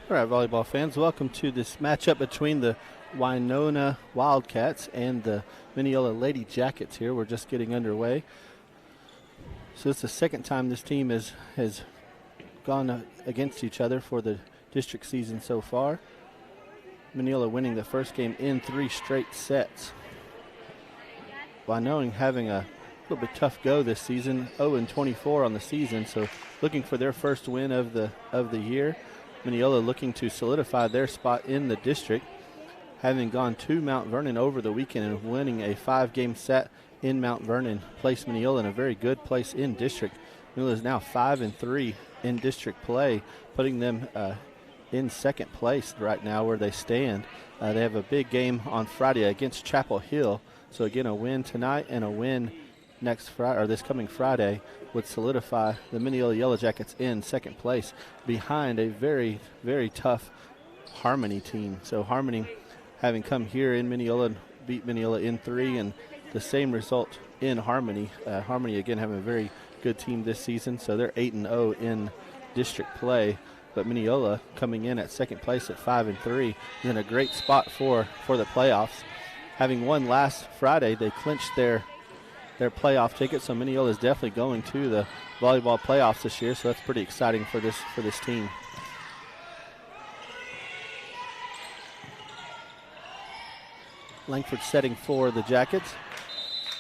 All right, volleyball fans, welcome to this matchup between the Winona Wildcats and the Mineola Lady Jackets here. We're just getting underway. So it's the second time this team has gone against each other for the district season so far. Mineola winning the first game in 3 straight sets. Winona having a little bit tough go this season, 0-24 on the season, so looking for their first win of the year. Mineola looking to solidify their spot in the district, having gone to Mount Vernon over the weekend and winning a 5-game set in Mount Vernon, placed Mineola in a very good place in district. Mineola is now 5-3 in district play, putting them in second place right now where they stand. They have a big game on Friday against Chapel Hill, so again a win tonight and a win next Friday, or this coming Friday, would solidify the Mineola Yellow Jackets in second place behind a very, very tough Harmony team. So Harmony having come here in Mineola and beat Mineola in 3, and the same result in Harmony. Harmony again having a very good team this season, so they're 8-0 in district play. But Mineola coming in at second place at 5-3 is in a great spot for the playoffs. Having won last Friday, they clinched their playoff ticket, so Mineola is definitely going to the volleyball playoffs this year, so that's pretty exciting for this team. Langford setting for the Jackets.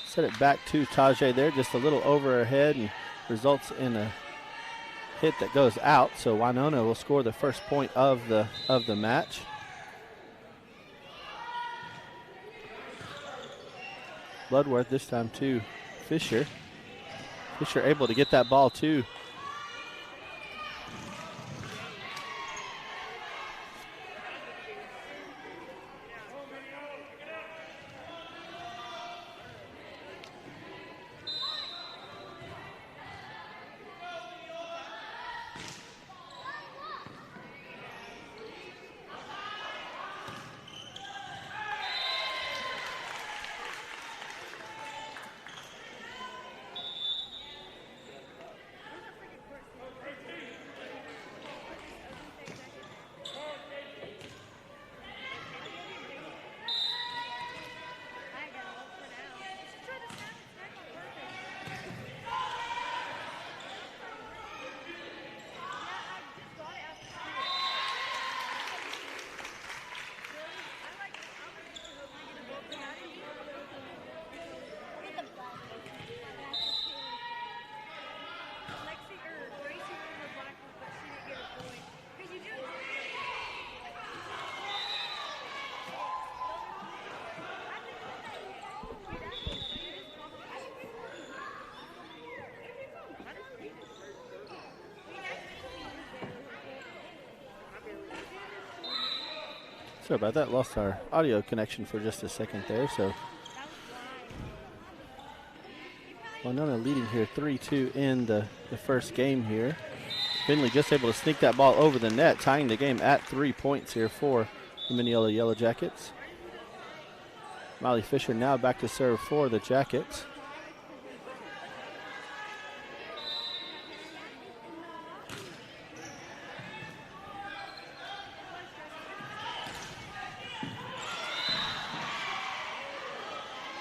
Set it back to Tajay there, just a little over her head, and results in a hit that goes out, so Winona will score the first point of the match. Bloodworth this time to Fisher. Fisher able to get that ball too. Sorry about that, lost our audio connection for just a second there. So Winona leading here 3-2 in the first game here. Finley just able to sneak that ball over the net, tying the game at 3 points here for the Mineola Yellow Jackets. Miley Fisher now back to serve for the Jackets.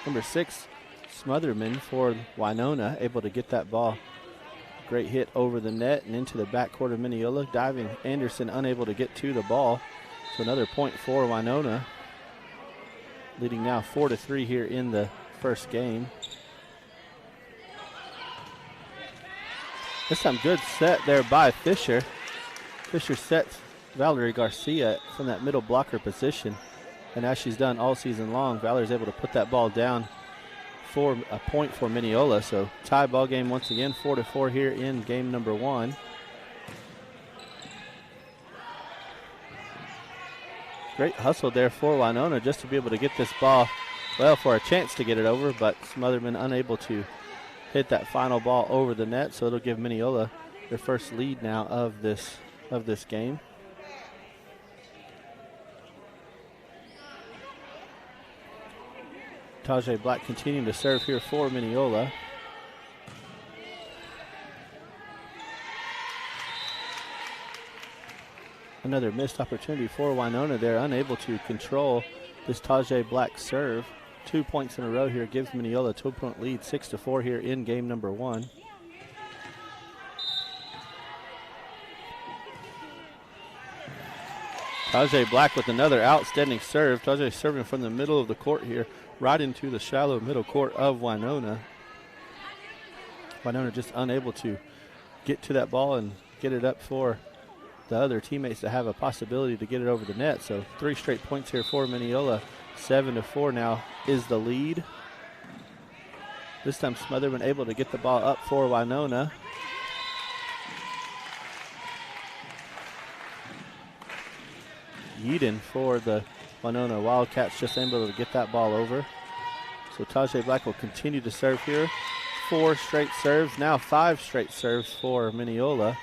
Number 6, Smotherman for Winona, able to get that ball. Great hit over the net and into the backcourt of Mineola. Diving Anderson unable to get to the ball. So another point for Winona. Leading now 4-3 here in the first game. This time good set there by Fisher. Fisher sets Valerie Garcia from that middle blocker position. And as she's done all season long, Valerie's able to put that ball down for a point for Mineola. So tie ball game once again, 4-4 here in game number 1. Great hustle there for Winona just to be able to get this ball, well, for a chance to get it over, but Smotherman unable to hit that final ball over the net, so it'll give Mineola their first lead now of this game. Tajay Black continuing to serve here for Mineola. Another missed opportunity for Winona. They're unable to control this Tajay Black serve. 2 points in a row here gives Mineola a 2-point lead, 6-4 here in game number 1. Tajay Black with another outstanding serve. Tajay serving from the middle of the court here, right into the shallow middle court of Winona. Winona just unable to get to that ball and get it up for the other teammates to have a possibility to get it over the net. So 3 straight points here for Mineola. 7-4 now is the lead. This time Smotherman able to get the ball up for Winona. Yeadon for the Winona Wildcats, just able to get that ball over. So Tajay Black will continue to serve here. 4 straight serves, now 5 straight serves for Mineola.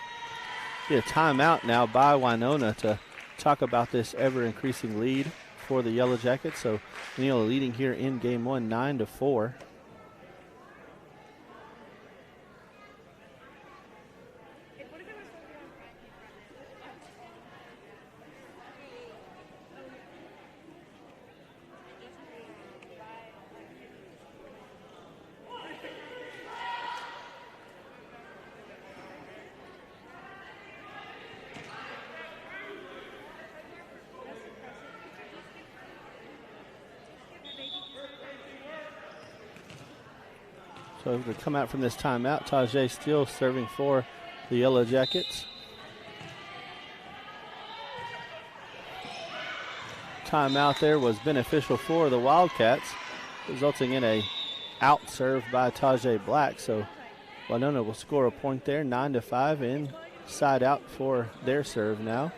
Get a timeout now by Winona to talk about this ever-increasing lead for the Yellow Jackets. So Mineola leading here in game 1, 9-4. So to come out from this timeout, Tajay still serving for the Yellow Jackets. Timeout there was beneficial for the Wildcats, resulting in a out serve by Tajay Black. So Winona will score a point there, 9-5, and side out for their serve now.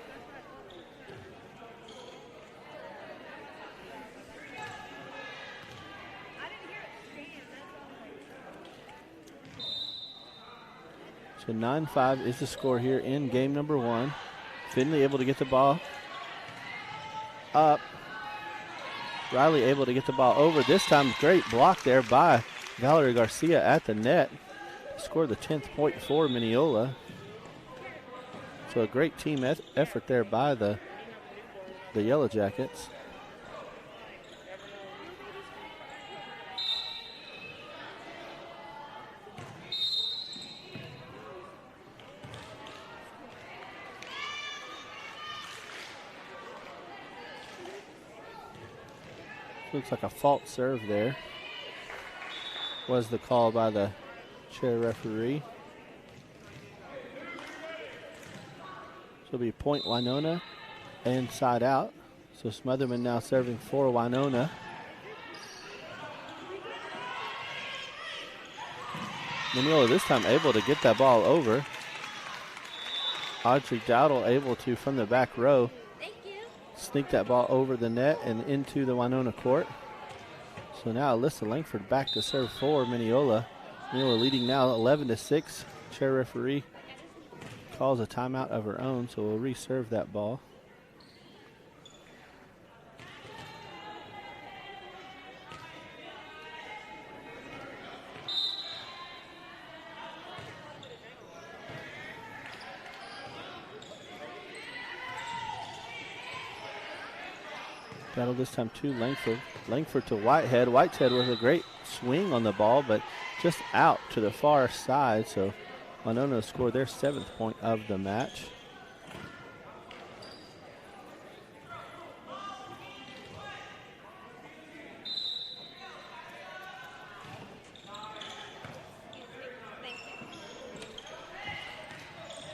So 9-5 is the score here in game number 1. Finley able to get the ball up. Riley able to get the ball over. This time, great block there by Valerie Garcia at the net. Scored the 10th point for Mineola. So a great team effort there by the Yellow Jackets. Looks like a fault serve there. Was the call by the chair referee. So it'll be point Winona and side out. So Smotherman now serving for Winona. Mineola this time able to get that ball over. Audrey Dowdle able to, from the back row, sneak that ball over the net and into the Winona court. So now Alyssa Langford back to serve for Mineola. Mineola leading now 11-6. Chair referee calls a timeout of her own, so we'll reserve that ball. Battle this time to Langford. Langford to Whitehead. Whitehead with a great swing on the ball, but just out to the far side. So Winona scored their 7th point of the match.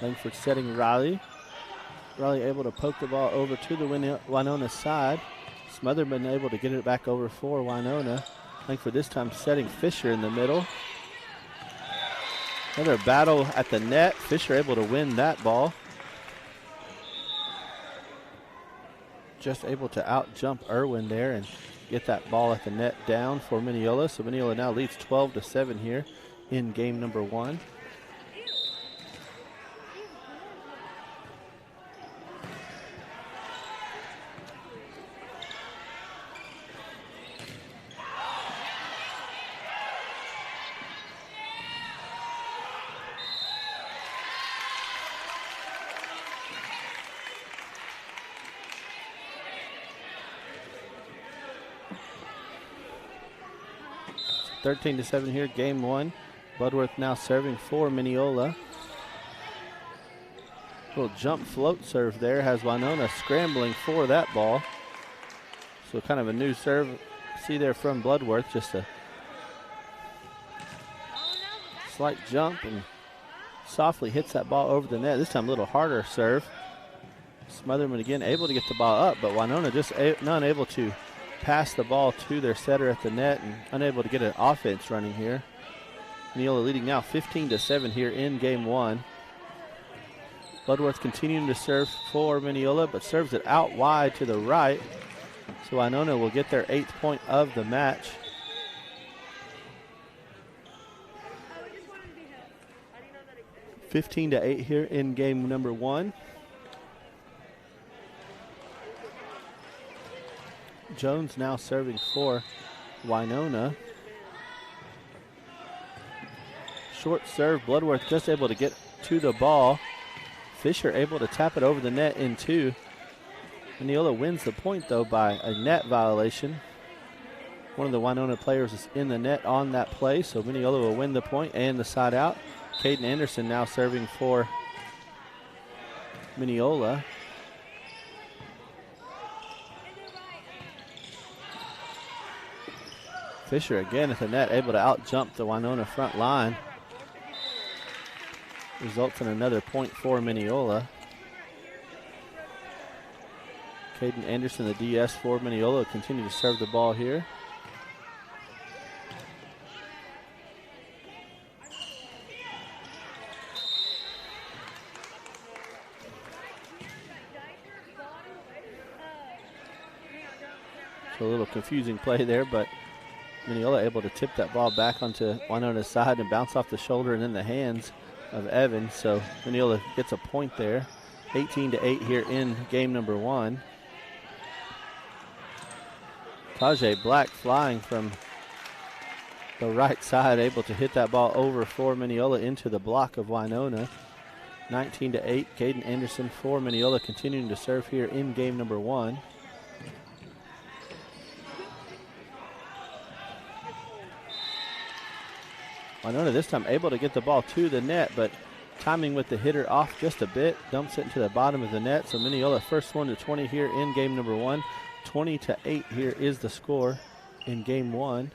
Langford setting Riley. Riley able to poke the ball over to the Winona side. Smotherman able to get it back over for Winona. Langford this time setting Fisher in the middle. Another battle at the net. Fisher able to win that ball. Just able to out jump Irwin there and get that ball at the net down for Mineola. So Mineola now leads 12-7 here in game number 1. 13-7 here, game one. Bloodworth now serving for Mineola. Little jump float serve there has Winona scrambling for that ball. So kind of a new serve. See there from Bloodworth, just a slight jump and softly hits that ball over the net. This time a little harder serve. Smotherman again able to get the ball up, but Winona just unable to pass the ball to their setter at the net and unable to get an offense running here. Mineola leading now 15-7 here in game one. Bloodworth continuing to serve for Mineola, but serves it out wide to the right. So Winona will get their 8th point of the match. – 15-8 here in game number one. Jones now serving for Winona. Short serve, Bloodworth just able to get to the ball. Fisher able to tap it over the net in two. Mineola wins the point though by a net violation. One of the Winona players is in the net on that play, so Mineola will win the point and the side out. Caden Anderson now serving for Mineola. Fisher again at the net, able to out-jump the Winona front line. Results in another point for Mineola. Caden Anderson, the DS for Mineola, continue to serve the ball here. So a little confusing play there, but Mineola able to tip that ball back onto Winona's side and bounce off the shoulder and in the hands of Evans. So Mineola gets a point there. 18-8 here in game number one. Tajay Black flying from the right side, able to hit that ball over for Mineola into the block of Winona. 19-8, Caden Anderson for Mineola continuing to serve here in game number one. Winona this time able to get the ball to the net, but timing with the hitter off just a bit, dumps it into the bottom of the net. So Mineola first one to 20 here in game number one. 20-8 here is the score in game one.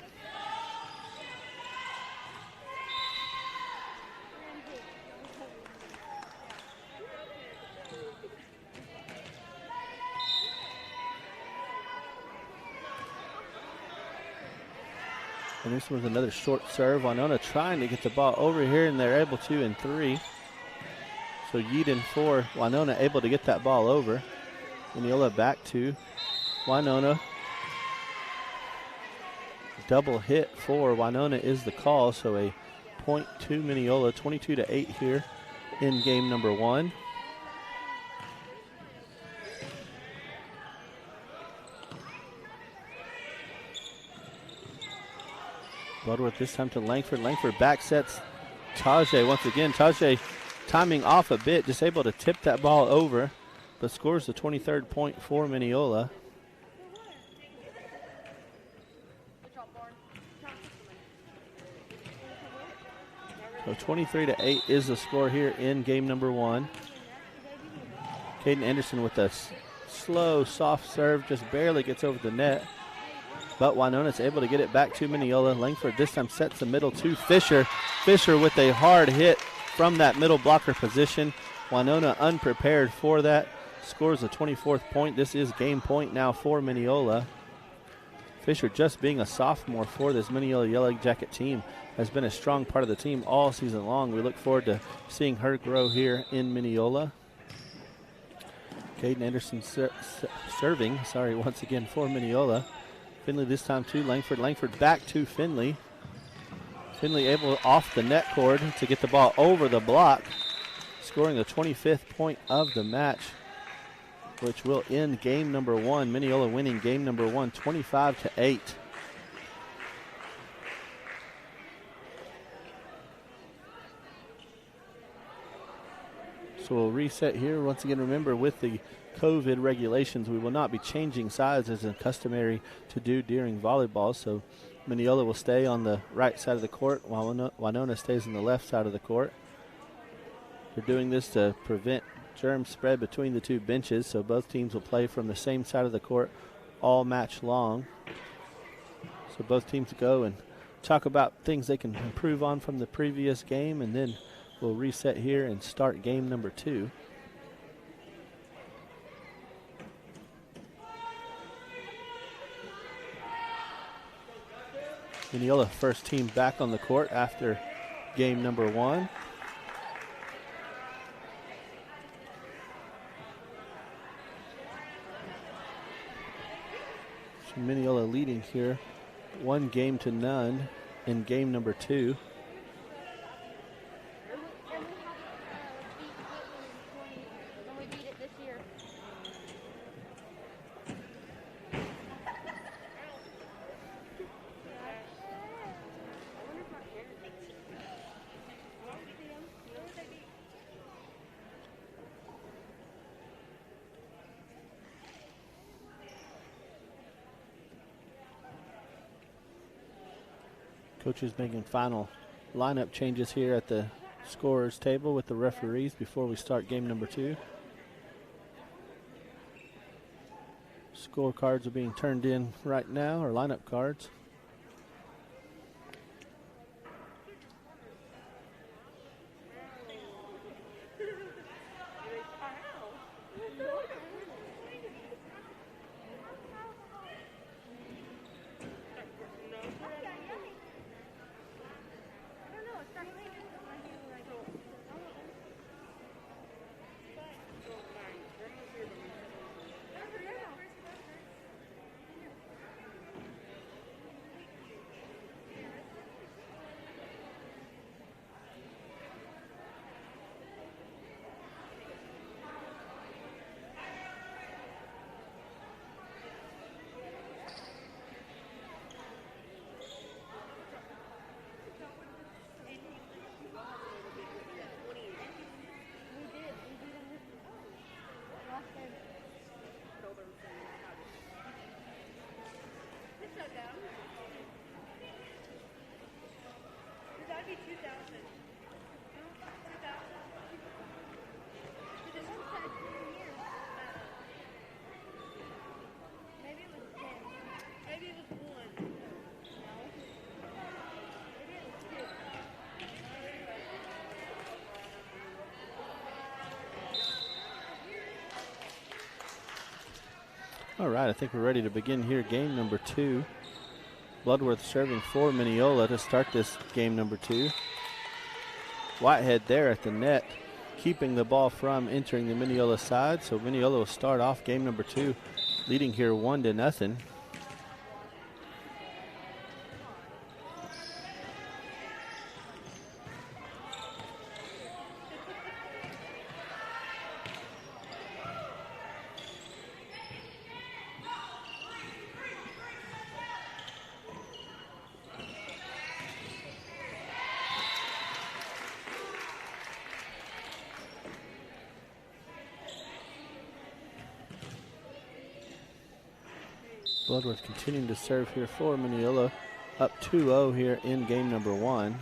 And this was another short serve. Winona trying to get the ball over here, and they're able to in three. So Yeadon for Winona able to get that ball over. Mineola back to Winona. Double hit for Winona is the call, so a point to Mineola, 22-8 here in game number one. Bloodworth this time to Langford. Langford back sets Tajay once again. Tajay timing off a bit, just able to tip that ball over, but scores the 23rd point for Mineola. So 23-8 is the score here in game number one. Caden Anderson with a slow, soft serve, just barely gets over the net. But Winona's able to get it back to Mineola. Langford this time sets the middle to Fisher. Fisher with a hard hit from that middle blocker position. Winona unprepared for that. Scores a 24th point. This is game point now for Mineola. Fisher, just being a sophomore for this Mineola Yellow Jacket team, has been a strong part of the team all season long. We look forward to seeing her grow here in Mineola. Caden Anderson serving once again for Mineola. Finley this time to Langford. Langford back to Finley. Finley able off the net cord to get the ball over the block, scoring the 25th point of the match, which will end game number one. Mineola winning game number one, 25-8. So we'll reset here. Once again, remember, with the COVID regulations, we will not be changing sides as is customary to do during volleyball. So Mineola will stay on the right side of the court while Winona stays on the left side of the court. They're doing this to prevent germ spread between the two benches, so both teams will play from the same side of the court all match long. So both teams go and talk about things they can improve on from the previous game, and then we'll reset here and start game number 2. Mineola, first team back on the court after game number 1. So Mineola leading here 1-0 in game number 2. Coaches making final lineup changes here at the scorer's table with the referees before we start game number 2. Scorecards are being turned in right now, or lineup cards. All right, I think we're ready to begin here game number 2. Bloodworth serving for Mineola to start this game number 2. Whitehead there at the net, keeping the ball from entering the Mineola side. So Mineola will start off game number 2, leading here 1-0. Bloodworth continuing to serve here for Mineola, up 2-0 here in game number 1.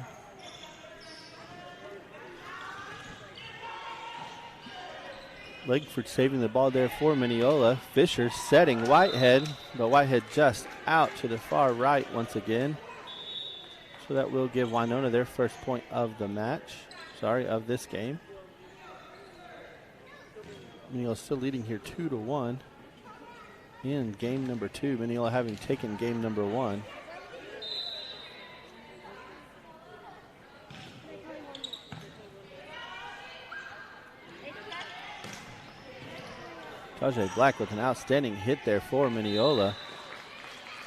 Legford saving the ball there for Mineola. Fisher setting Whitehead, but Whitehead just out to the far right once again. So that will give Winona their first point of the match, of this game. Mineola still leading here 2-1. In game number 2, Mineola having taken game number 1. Tajay Black with an outstanding hit there for Mineola.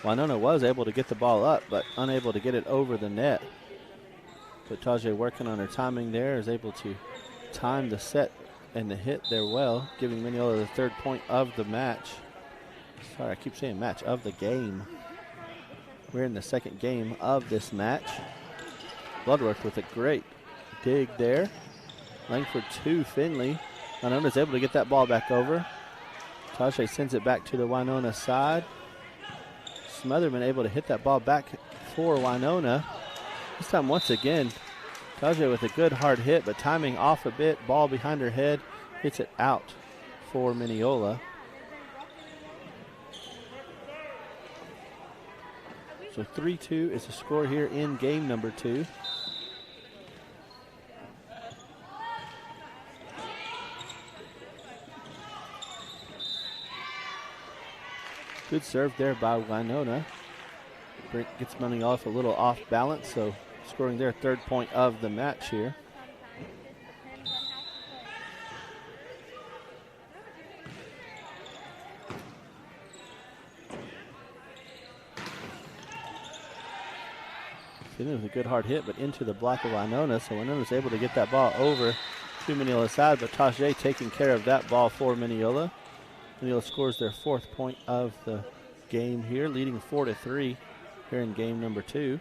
Winona was able to get the ball up, but unable to get it over the net. But Tajay working on her timing there, is able to time the set and the hit there well, giving Mineola the 3rd point of the match. Sorry, I keep saying match, of the game. We're in the 2nd game of this match. Bloodworth with a great dig there. Langford 2, Finley. Winona's able to get that ball back over. Tajay sends it back to the Winona side. Smotherman able to hit that ball back for Winona. This time, once again, Tajay with a good hard hit, but timing off a bit. Ball behind her head. Hits it out for Mineola. So 3-2 is the score here in game number 2. Good serve there by Winona. Gets Mineola a little off balance, so scoring their 3rd point of the match here. With a good hard hit, but into the block of Winona, so Winona's able to get that ball over to Mineola's side, but Tajay taking care of that ball for Mineola. Mineola scores their 4th point of the game here, leading 4-3 here in game number 2.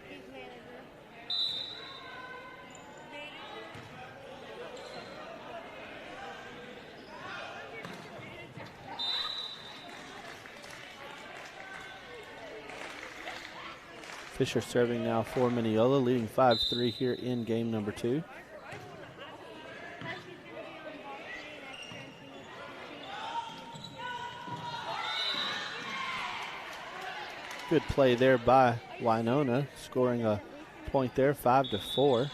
Fisher serving now for Mineola, leading 5-3 here in game number 2. Good play there by Winona, scoring a point there, 5-4.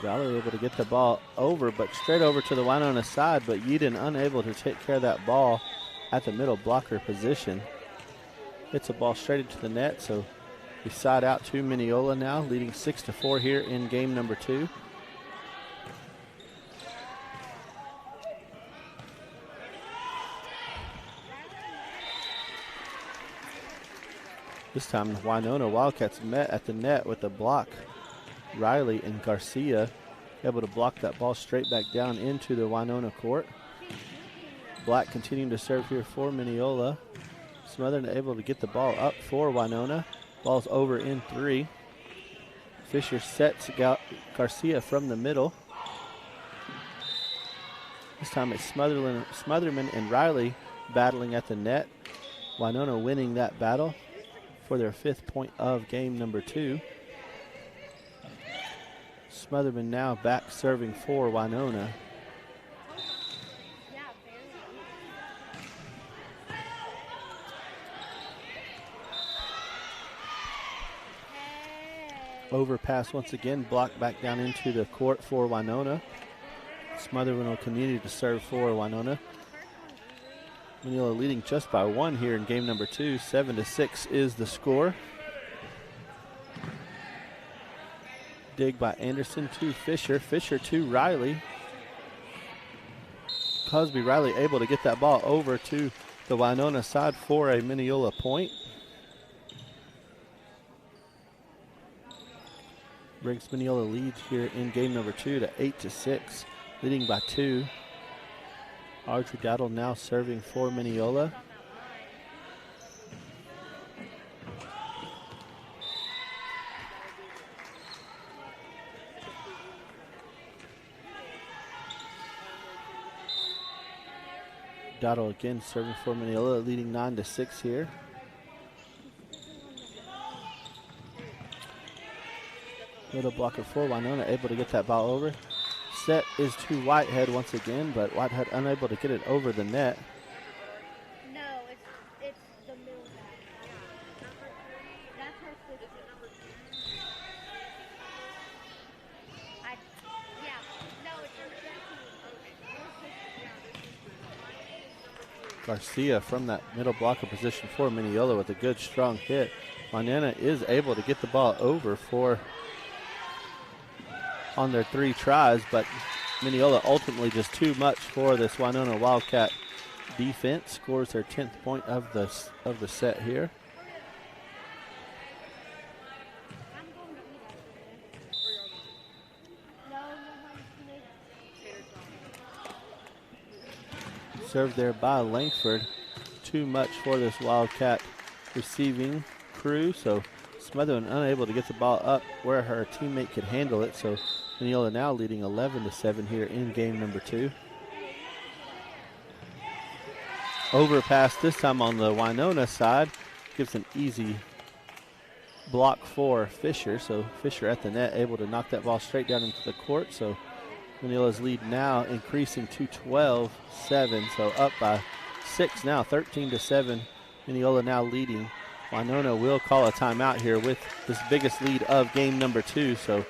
Valerie able to get the ball over, but straight over to the Winona side, but Yeadon unable to take care of that ball at the middle blocker position. Hits a ball straight into the net, so we side out to Mineola now, leading 6-4 here in game number 2. This time the Winona Wildcats met at the net with a block. Riley and Garcia able to block that ball straight back down into the Winona court. Black continuing to serve here for Mineola. Smothern able to get the ball up for Winona. Ball's over in 3. Fisher sets Garcia from the middle. This time it's Smotherman and Riley battling at the net. Winona winning that battle for their 5th point of game number 2. Smotherman now back serving for Winona. Overpass once again, blocked back down into the court for Winona. Smotherman will continue to serve for Winona. Mineola leading just by 1 here in game number 2. 7-6 is the score. Dig by Anderson to Fisher. Fisher to Riley. Cosby Riley able to get that ball over to the Winona side for a Mineola point. Brings Mineola lead here in game number 2 to 8-6, leading by 2. Audrey Dowdle now serving for Mineola. Dowdle again serving for Mineola, leading 9-6 here. Little blocker for Winona, able to get that ball over. Set is to Whitehead once again, but Whitehead unable to get it over the net. No, it's the middle. That's her sister. It's her Garcia from that middle blocker position for Mineola with a good strong hit. Winona is able to get the ball over on their 3 tries, but Mineola ultimately just too much for this Winona Wildcat defense. Scores their 10th point of the set here. Served there by Langford. Too much for this Wildcat receiving crew, so Smotherman unable to get the ball up where her teammate could handle it, so Mineola now leading 11-7 here in game number 2. Overpass this time on the Winona side. Gives an easy block for Fisher, so Fisher at the net able to knock that ball straight down into the court, so Mineola's lead now increasing to 12-7, so up by 6 now, 13-7. Mineola now leading. Winona will call a timeout here with this biggest lead of game number 2. So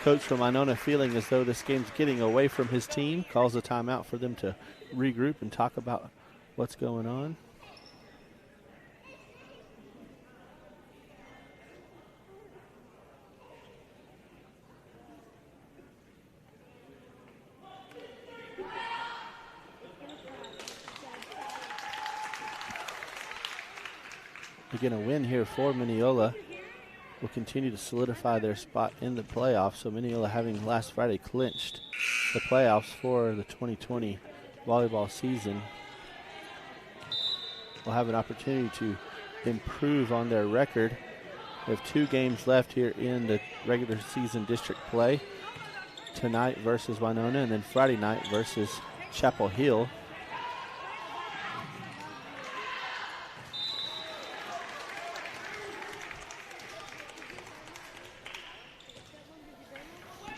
coach from Winona, feeling as though this game's getting away from his team, calls a timeout for them to regroup and talk about what's going on. Again, a win here for Mineola will continue to solidify their spot in the playoffs. So Mineola, having last Friday clinched the playoffs for the 2020 volleyball season, will have an opportunity to improve on their record. They have 2 games left here in the regular season district play. Tonight versus Winona, and then Friday night versus Chapel Hill.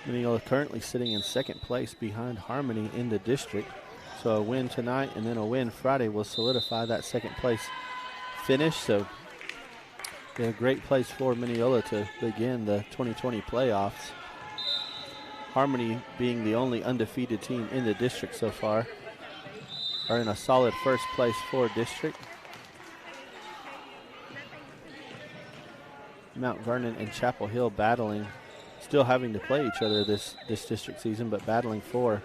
Mineola currently sitting in second place behind Harmony in the district. So a win tonight and then a win Friday will solidify that second place finish. So a great place for Mineola to begin the 2020 playoffs. Harmony, being the only undefeated team in the district so far, are in a solid first place for district. Mount Vernon and Chapel Hill battling, still having to play each other this district season, but battling for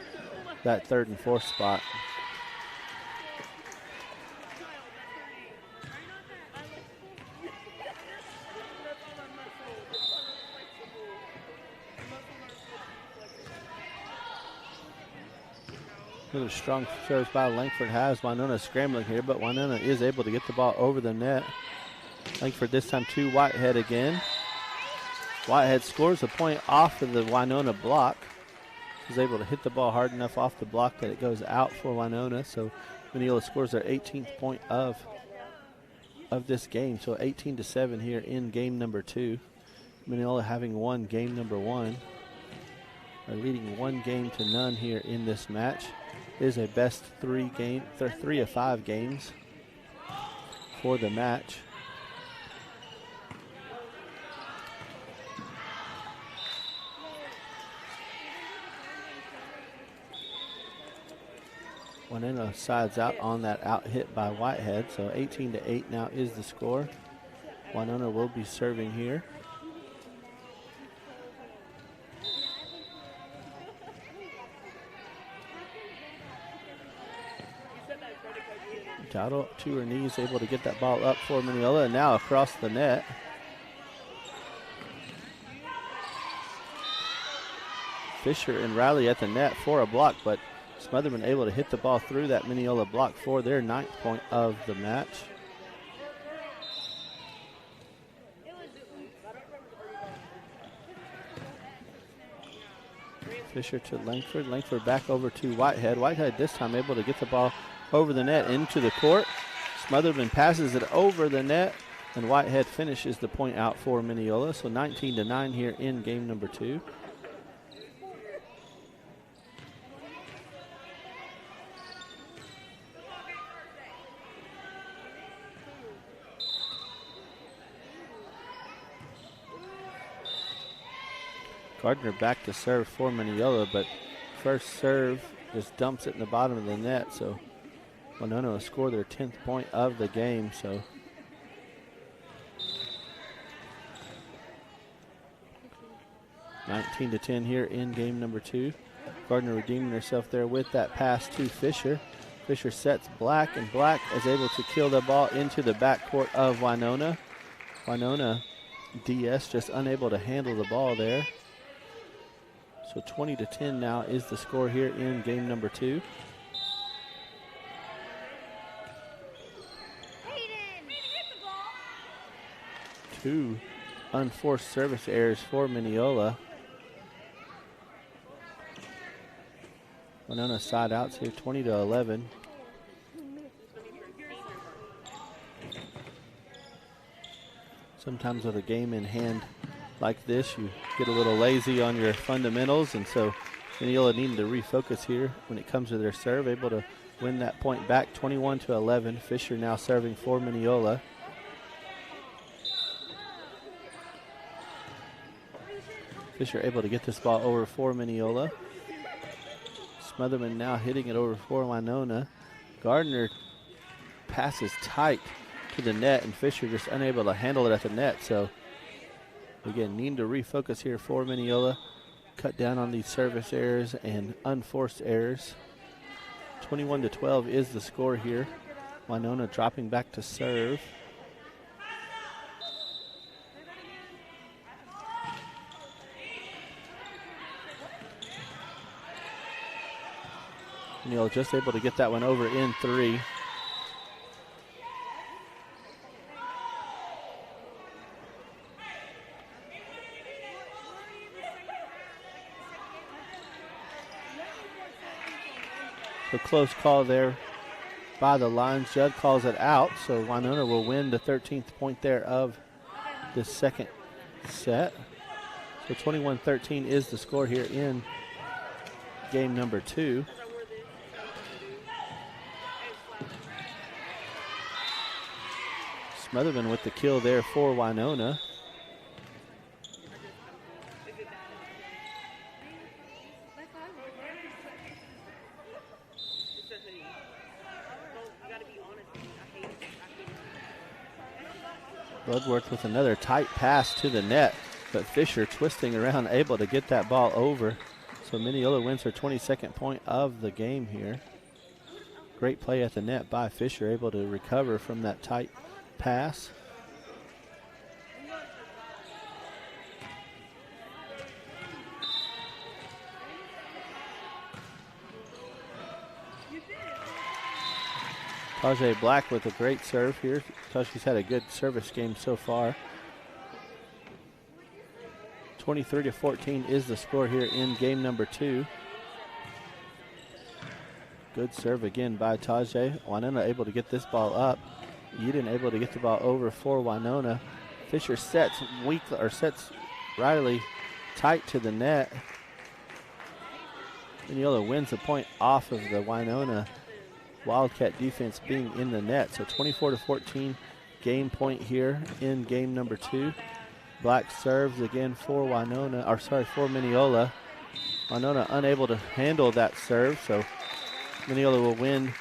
that 3rd and 4th spot. Another strong serve by Langford has Winona scrambling here, but Winona is able to get the ball over the net. Langford this time to Whitehead again. Whitehead scores a point off of the Winona block. Is able to hit the ball hard enough off the block that it goes out for Winona. So Mineola scores their 18th point of this game. So 18-7 here in game number 2. Mineola having won game number 1. Are leading 1 game to none here in this match. It is a best 3 of 5 games for the match. Winona sides out on that out hit by Whitehead, so 18-8 now is the score. Winona will be serving here. Dowdle to her knees, able to get that ball up for Mineola, and now across the net. Fisher and Riley at the net for a block, but Smotherman able to hit the ball through that Mineola block for their 9th point of the match. Fisher to Langford. Langford back over to Whitehead. Whitehead this time able to get the ball over the net into the court. Smotherman passes it over the net, and Whitehead finishes the point out for Mineola. So 19-9 here in game number 2. Gardner back to serve for Mineola, but first serve just dumps it in the bottom of the net. So Winona will score their 10th point of the game. So (19-10) here in game number 2. Gardner redeeming herself there with that pass to Fisher. Fisher sets Black, and Black is able to kill the ball into the backcourt of Winona. Winona DS just unable to handle the ball there. So 20-10 now is the score here in game number 2. 2 unforced service errors for Mineola. Winona side outs here, 20-11. Sometimes with a game in hand like this, you get a little lazy on your fundamentals, and so Mineola needing to refocus here when it comes to their serve, able to win that point back, 21-11. Fisher now serving for Mineola. Fisher able to get this ball over for Mineola. Smotherman now hitting it over for Winona. Gardner passes tight to the net, and Fisher just unable to handle it at the net. So again, needing to refocus here for Mineola. Cut down on these service errors and unforced errors. 21-12 is the score here. Winona dropping back to serve. Mineola just able to get that one over in 3. A close call there by the lines. Judd calls it out, so Winona will win the 13th point there of the second set. So 21-13 is the score here in game number 2. Smotherman with the kill there for Winona. Bloodworth with another tight pass to the net, but Fisher twisting around, able to get that ball over. So Mineola wins her 22nd point of the game here. Great play at the net by Fisher, able to recover from that tight pass. Tajay Black with a great serve here. Tajay's had a good service game so far. 23-14 is the score here in game number 2. Good serve again by Tajay. Winona able to get this ball up. Eden able to get the ball over for Winona. Fisher sets Riley tight to the net. Mineola wins the point off of the Winona Wildcat defense being in the net. So 24-14 game point here in game number 2. Black serves again for for Mineola. Winona unable to handle that serve, so Mineola will win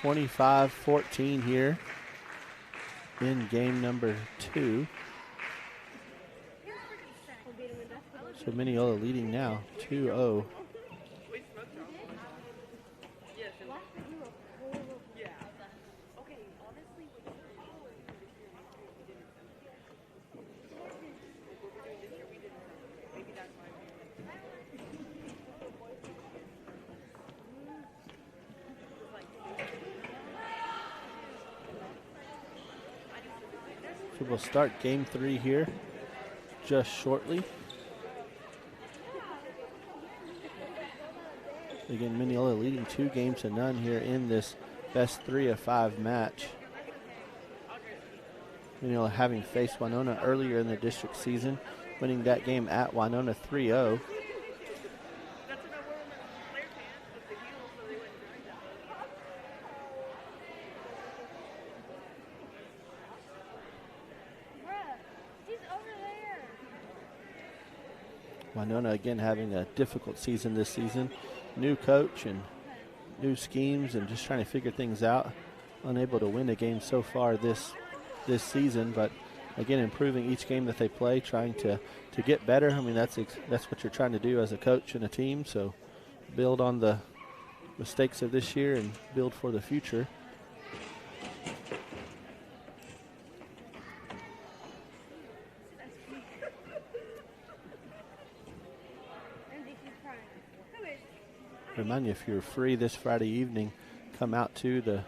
25-14 here in game number 2. So Mineola leading now 2-0. So we'll start game 3 here just shortly. Again, Mineola leading 2-0 here in this best 3 of 5 match. Mineola having faced Winona earlier in the district season, winning that game at Winona 3-0. Winona again having a difficult season this season. New coach and new schemes and just trying to figure things out. Unable to win a game so far this season, but again improving each game that they play, trying to get better. I mean, that's what you're trying to do as a coach and a team. So build on the mistakes of this year and build for the future. Remind you, if you're free this Friday evening, come out to the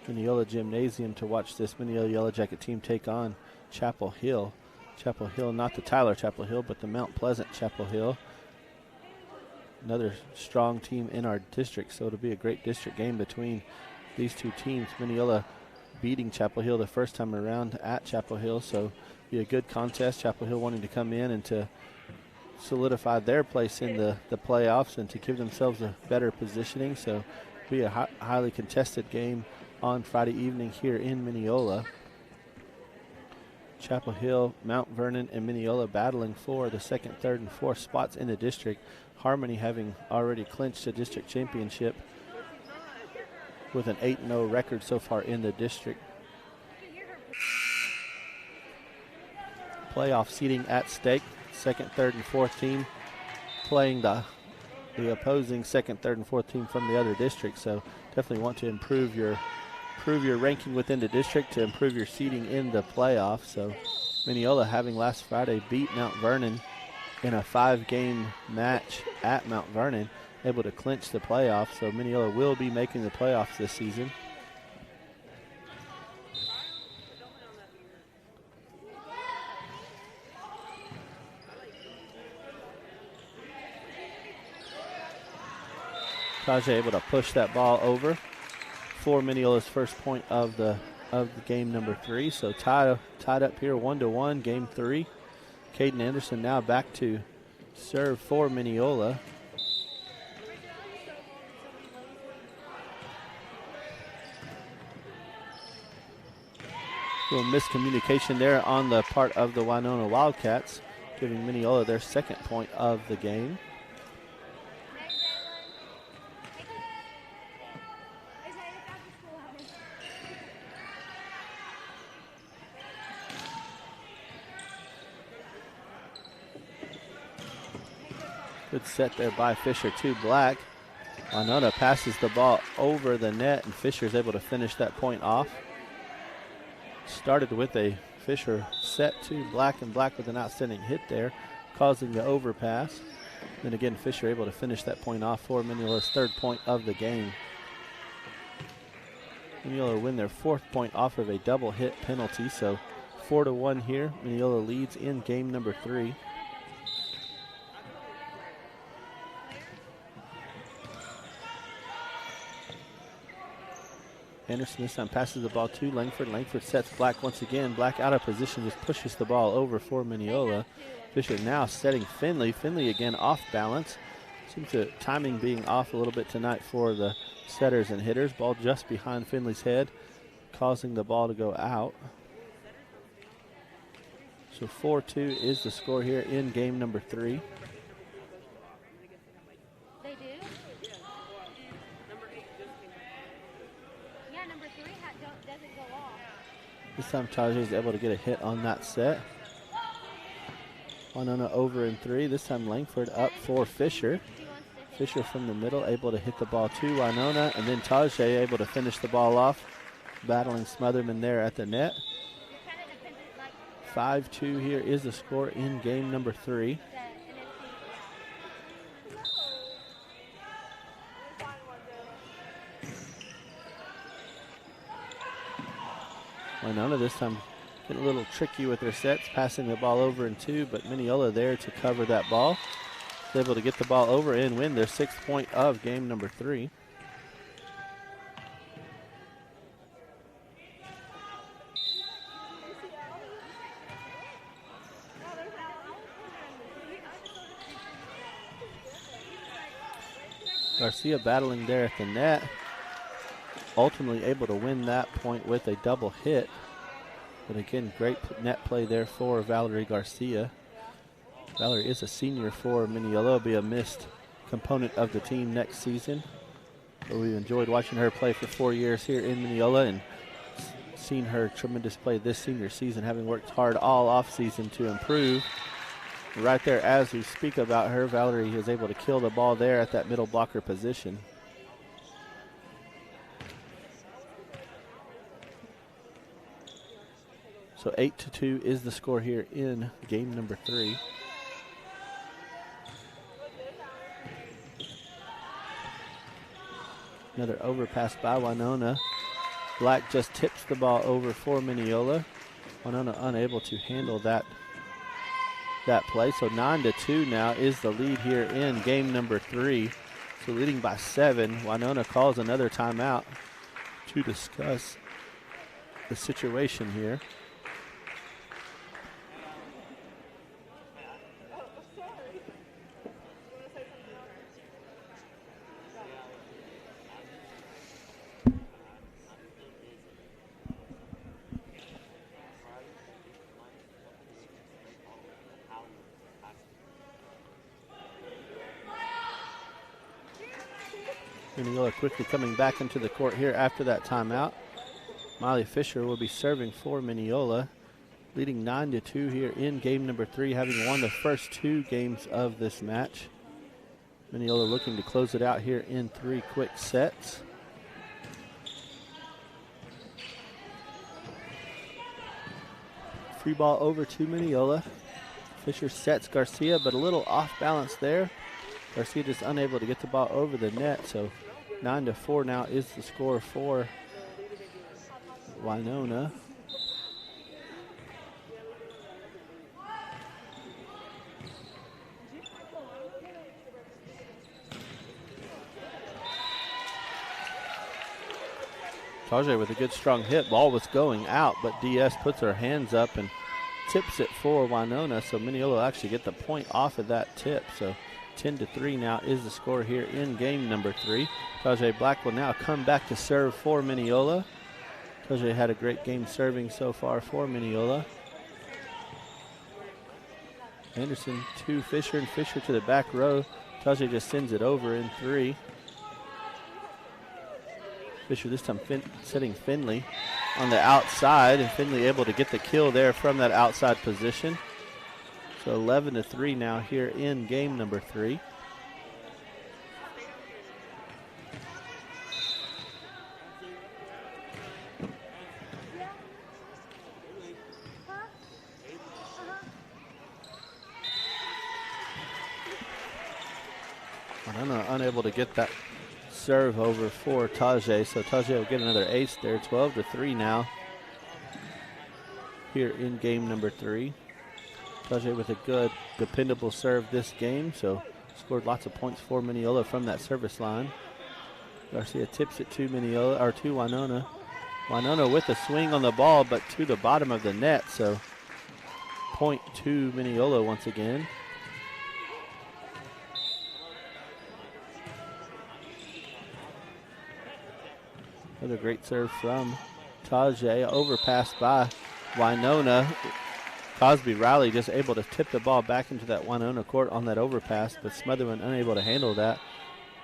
Mineola Gymnasium to watch this Mineola Yellow Jacket team take on Chapel Hill. Chapel Hill, not the Tyler Chapel Hill, but the Mount Pleasant Chapel Hill. Another strong team in our district, so it'll be a great district game between these two teams. Mineola beating Chapel Hill the first time around at Chapel Hill, so be a good contest. Chapel Hill wanting to come in and to solidify their place in the playoffs and to give themselves a better positioning, so be a highly contested game on Friday evening here in Mineola. Chapel Hill, Mount Vernon, and Mineola battling for the second, third, and fourth spots in the district. Harmony having already clinched the district championship with an 8-0 record so far in the district. Playoff seeding at stake. Second, third, and fourth team playing the opposing second, third, and fourth team from the other district. So definitely want to improve your ranking within the district to improve your seeding in the playoffs. So Mineola, having last Friday beat Mount Vernon in a 5-game match at Mount Vernon, able to clinch the playoffs. So Mineola will be making the playoffs this season. Tajay able to push that ball over for Mineola's first point of the game number 3. So tied up here 1-1, game 3. Caden Anderson now back to serve for Mineola. Little miscommunication there on the part of the Winona Wildcats, giving Mineola their second point of the game. Good set there by Fisher to Black. Winona passes the ball over the net, and Fisher is able to finish that point off. Started with a Fisher set to Black, and Black with an outstanding hit there, causing the overpass. Then again, Fisher able to finish that point off for Mineola's third point of the game. Mineola win their fourth point off of a double hit penalty, so 4-1 here. Mineola leads in game number 3. Anderson this time passes the ball to Langford. Langford sets Black once again. Black out of position, just pushes the ball over for Mineola. Fisher now setting Finley. Finley again off balance. Seems to timing being off a little bit tonight for the setters and hitters. Ball just behind Finley's head, causing the ball to go out. So 4-2 is the score here in game number 3. This time Tajay is able to get a hit on that set. Winona over in 3. This time Langford up for Fisher. Fisher from the middle able to hit the ball to Winona, and then Tajay able to finish the ball off, battling Smotherman there at the net. 5-2 here is the score in game number 3. Winona this time getting a little tricky with their sets, passing the ball over in 2, but Mineola there to cover that ball. Able to get the ball over and win their 6th point of game number 3. Garcia battling there at the net. Ultimately able to win that point with a double hit. But again, great net play there for Valerie Garcia. Valerie is a senior for Mineola. Will be a missed component of the team next season. But we've enjoyed watching her play for 4 years here in Mineola and seen her tremendous play this senior season, having worked hard all offseason to improve. Right there as we speak about her, Valerie is able to kill the ball there at that middle blocker position. So 8-2 is the score here in game number 3. Another overpass by Winona. Black just tips the ball over for Mineola. Winona unable to handle that play. So 9-2 now is the lead here in game number 3. So leading by 7. Winona calls another timeout to discuss the situation here. Mineola quickly coming back into the court here after that timeout. Miley Fisher will be serving for Mineola, leading 9-2 here in game number 3, having won the first 2 games of this match. Mineola looking to close it out here in 3 quick sets. Free ball over to Mineola. Fisher sets Garcia, but a little off balance there. Garcia just unable to get the ball over the net, so 9-4 now is the score for Winona. Tajay with a good strong hit. Ball was going out, but DS puts her hands up and tips it for Winona, so Mineola will actually get the point off of that tip. So 10-3 now is the score here in game number 3. Tajay Black will now come back to serve for Mineola. Tajay had a great game serving so far for Mineola. Anderson to Fisher, and Fisher to the back row. Tajay just sends it over in 3. Fisher this time setting Finley on the outside, and Finley able to get the kill there from that outside position. So 11-3 now here in game number 3. Winona unable to get that serve over for Tajay, so Tajay will get another ace there. 12-3 now here in game number 3. Tajay with a good, dependable serve this game, so scored lots of points for Mineola from that service line. Garcia tips it to Mineola, or to Winona. Winona with a swing on the ball, but to the bottom of the net, so point to Mineola once again. Another great serve from Tajay, overpassed by Winona. Cosby Riley just able to tip the ball back into that Winona court on that overpass, but Smotherman unable to handle that.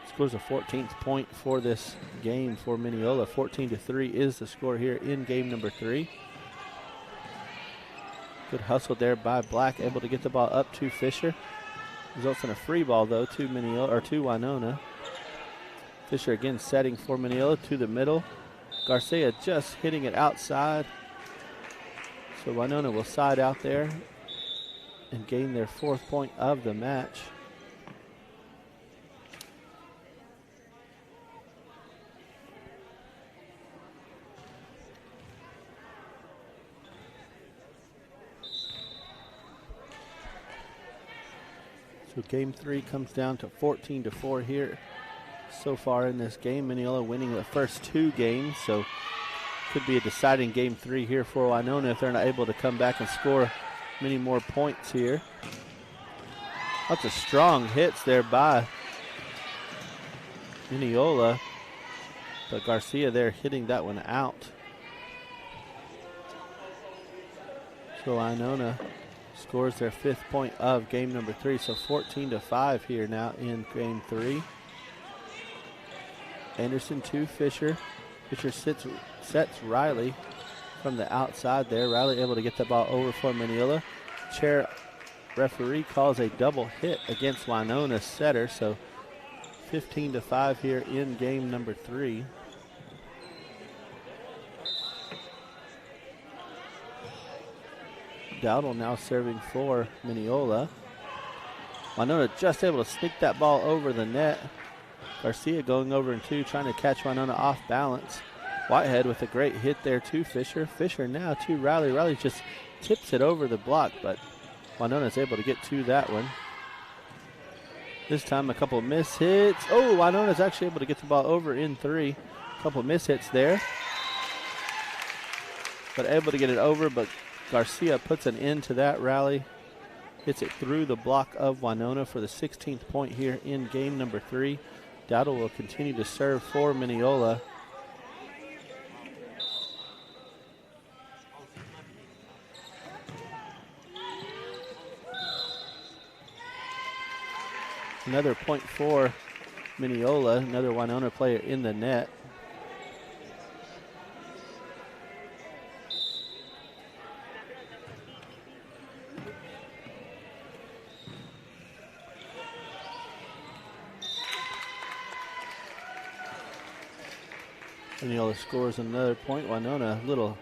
Scores a 14th point for this game for Mineola. 14-3 is the score here in game number 3. Good hustle there by Black, able to get the ball up to Fisher. Results in a free ball though to Mineola, or to Winona. Fisher again setting for Mineola to the middle. Garcia just hitting it outside. So Winona will side out there and gain their 4th point of the match. So game 3 comes down to 14-4 here. So far in this game, Mineola winning the first 2 games, so could be a deciding game 3 here for Winona if they're not able to come back and score many more points here. Lots of strong hits there by Mineola, but Garcia there hitting that one out. So Winona scores their 5th point of game number 3, so 14-5 here now in game 3. Anderson to Fisher. Fisher sets Riley from the outside there. Riley able to get the ball over for Mineola. Chair referee calls a double hit against Winona's setter, so 15-5 here in game number 3. Dowdle now serving for Mineola. Winona just able to sneak that ball over the net. Garcia going over in 2, trying to catch Winona off balance. Whitehead with a great hit there to Fisher. Fisher now to Riley. Riley just tips it over the block, but Winona's able to get to that one. This time a couple of miss hits. Oh, Winona's actually able to get the ball over in 3. A couple of miss hits there. But able to get it over, but Garcia puts an end to that rally. Hits it through the block of Winona for the 16th point here in game number 3. Dowdle will continue to serve for Mineola. Another point for Mineola, another Winona player in the net. Mineola scores another point. Winona a little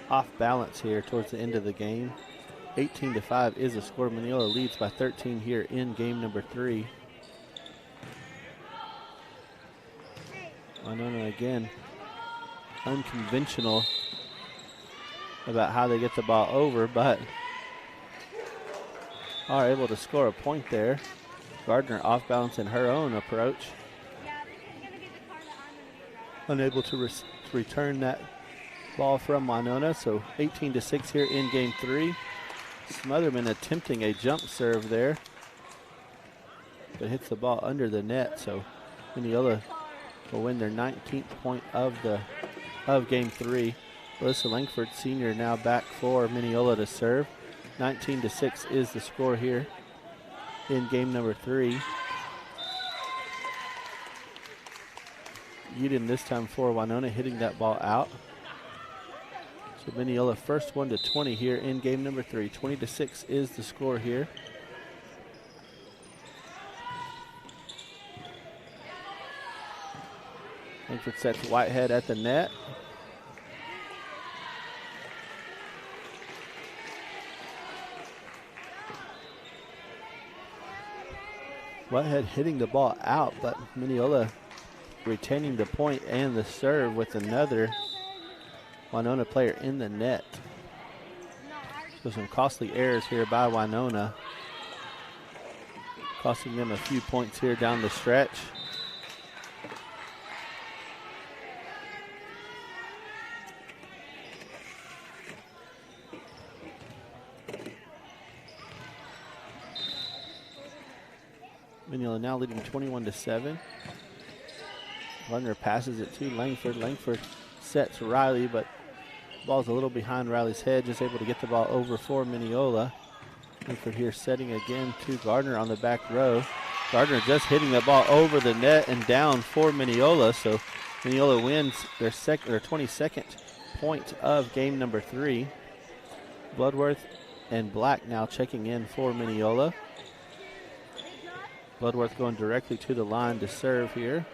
off balance here towards the end of the game. 18-5 is the score. Mineola leads by 13 here in game number 3. Winona again unconventional about how they get the ball over, but are able to score a point there. Gardner off balance in her own approach. Unable to return that ball from Winona, so 18-6 here in game 3. Smotherman attempting a jump serve there, but hits the ball under the net, so Mineola will win their 19th point of game 3. Alyssa Langford, senior, now back for Mineola to serve. 19-6 is the score here in game number 3. Eden this time for Winona, hitting that ball out. So Mineola first one to 20 here in game number 3. 20-6 is the score here. Langford sets Whitehead at the net. Whitehead hitting the ball out, but Mineola retaining the point and the serve with another Winona player in the net. So some costly errors here by Winona, costing them a few points here down the stretch. Mineola now leading 21-7. Gardner passes it to Langford. Langford sets Riley, but ball's a little behind Riley's head. Just able to get the ball over for Mineola. Langford here setting again to Gardner on the back row. Gardner just hitting the ball over the net and down for Mineola. So Mineola wins their 22nd point of game number 3. Bloodworth and Black now checking in for Mineola. Bloodworth going directly to the line to serve here.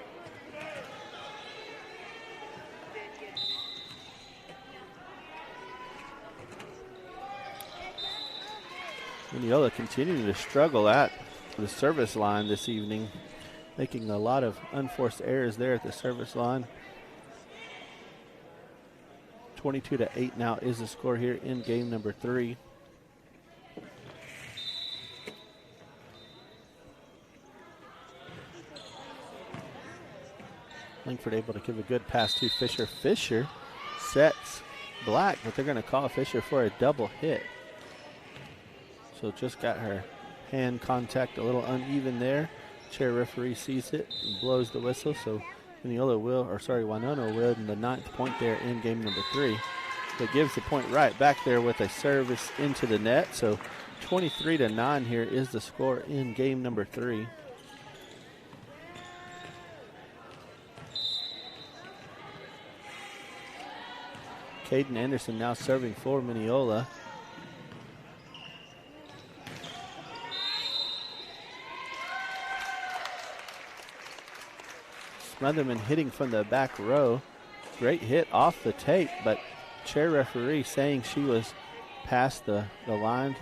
Mineola continuing to struggle at the service line this evening, making a lot of unforced errors there at the service line. 22-8 now is the score here in game number 3. Langford able to give a good pass to Fisher. Fisher sets Black, but they're going to call Fisher for a double hit. So just got her hand contact a little uneven there. Chair referee sees it and blows the whistle. So Winona will win the 9th point there in game number 3. But gives the point right back there with a service into the net. So 23-9 here is the score in game number 3. Caden Anderson now serving for Mineola. Smotherman hitting from the back row. Great hit off the tape, but chair referee saying she was past the line.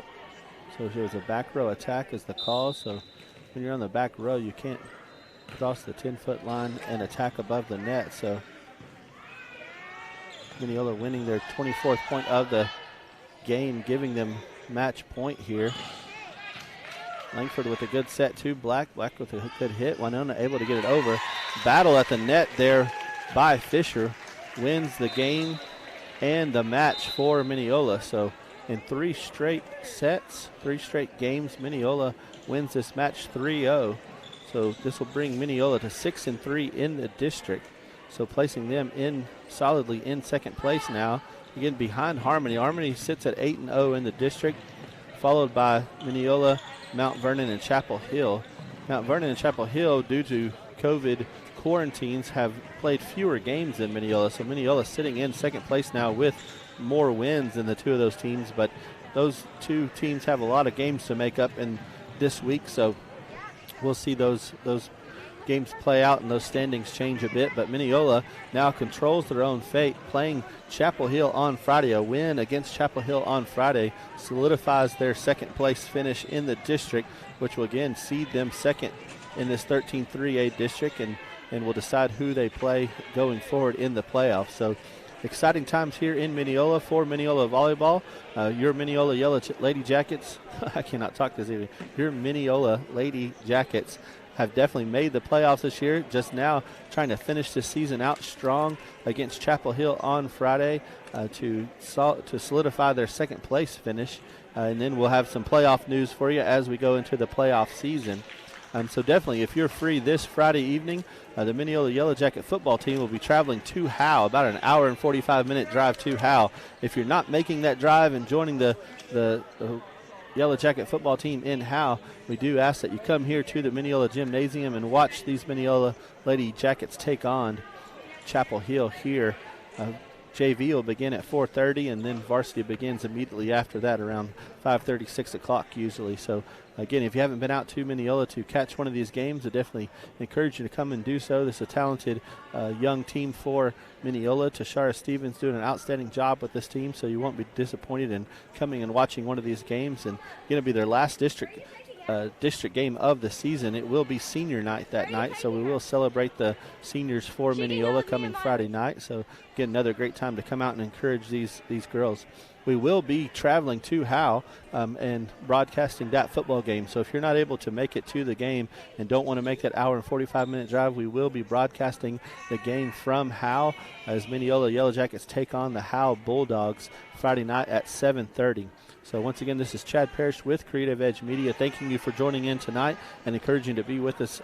So it was a back row attack is the call. So when you're on the back row, you can't cross the 10-foot line and attack above the net. So Mineola winning their 24th point of the game, giving them match point here. Langford with a good set to Black. Black with a good hit. Winona able to get it over. Battle at the net there by Fisher. Wins the game and the match for Mineola. So in 3 straight sets, 3 straight games, Mineola wins this match 3-0. So this will bring Mineola to 6-3 in the district. So placing them in solidly in second place now. Again, behind Harmony. Harmony sits at 8-0 in the district, followed by Mineola, Mount Vernon, and Chapel Hill. Mount Vernon and Chapel Hill, due to COVID quarantines, have played fewer games than Mineola. So Mineola sitting in second place now with more wins than the 2 of those teams. But those 2 teams have a lot of games to make up in this week. So we'll see those games play out and those standings change a bit. But Mineola now controls their own fate, playing Chapel Hill on Friday. A win against Chapel Hill on Friday solidifies their second place finish in the district, which will again seed them second in this 13-3A district and will decide who they play going forward in the playoffs. So exciting times here in Mineola for Mineola Volleyball. Your Mineola Lady Jackets, I cannot talk this evening. Your Mineola Lady Jackets have definitely made the playoffs this year. Just now trying to finish this season out strong against Chapel Hill on Friday to solidify their second place finish. And then we'll have some playoff news for you as we go into the playoff season. So definitely, if you're free this Friday evening, the Mineola Yellow Jacket football team will be traveling to Howe, about an hour and 45-minute drive to Howe. If you're not making that drive and joining the Yellow Jacket football team in Howe, we do ask that you come here to the Mineola Gymnasium and watch these Mineola Lady Jackets take on Chapel Hill here. JV will begin at 4:30, and then varsity begins immediately after that around 5:30, 6 o'clock usually. So again, if you haven't been out to Mineola to catch one of these games, I definitely encourage you to come and do so. This is a talented young team for Mineola. Tashara Stevens doing an outstanding job with this team, so you won't be disappointed in coming and watching one of these games. And going to be their last district game of the season. It will be senior night that night, so we will celebrate the seniors for Mineola coming Friday night. So again, another great time to come out and encourage these girls. We will be traveling to Howe and broadcasting that football game. So if you're not able to make it to the game and don't want to make that hour and 45-minute drive, we will be broadcasting the game from Howe as Mineola Yellow Jackets take on the Howe Bulldogs Friday night at 7:30. So once again, this is Chad Parrish with Creative Edge Media, thanking you for joining in tonight and encouraging you to be with us